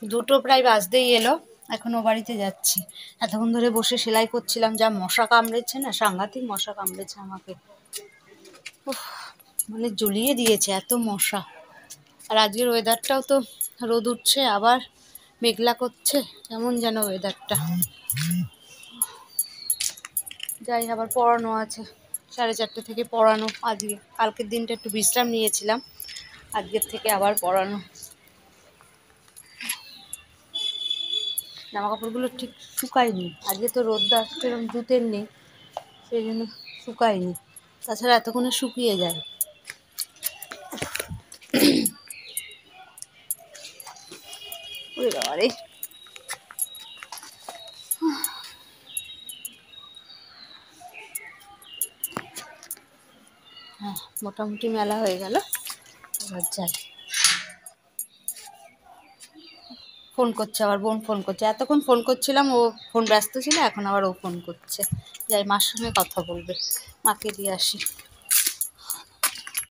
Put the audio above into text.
2টো প্রায় বাজতেই এলো, এখন ও বাড়িতে যাচ্ছি। এতক্ষণ ধরে বসে সেলাই করছিলাম, যা মশা কামড়েছে না, সাংঘাতিক মশা কামড়েছে আমাকে। উফ, মানে জ্বলিয়ে দিয়েছে এত মশা। আর আজকের ওয়েদারটাও তো রোদ উঠছে আবার মেঘলা করছে, কেমন যেন ওয়েদারটা। যাই, আবার পড়ানো আছে, 4:30 থেকে পড়ানো আজকে। কালকের দিনটা একটু বিশ্রাম নিয়েছিলাম, আজকের থেকে আবার পড়ানো। জামা কাপড়গুলো ঠিক শুকায়নি, আজকে তো রোদটা সেরকম জুতের নেই, সেই জন্য শুকায়নি। তাছাড়া এতক্ষণে শুকিয়ে যায়। ওরে বাবা রে, হ্যাঁ মোটামুটি মেলা হয়ে গেল, এবার যাই। ফোন করছে আবার, বোন ফোন করছে, এতক্ষণ ফোন করছিলাম, ও ফোন ব্যস্ত ছিল, এখন আবার ও ফোন করছে। যাই, মার সঙ্গে কথা বলবে, মাকে দিয়ে আসি।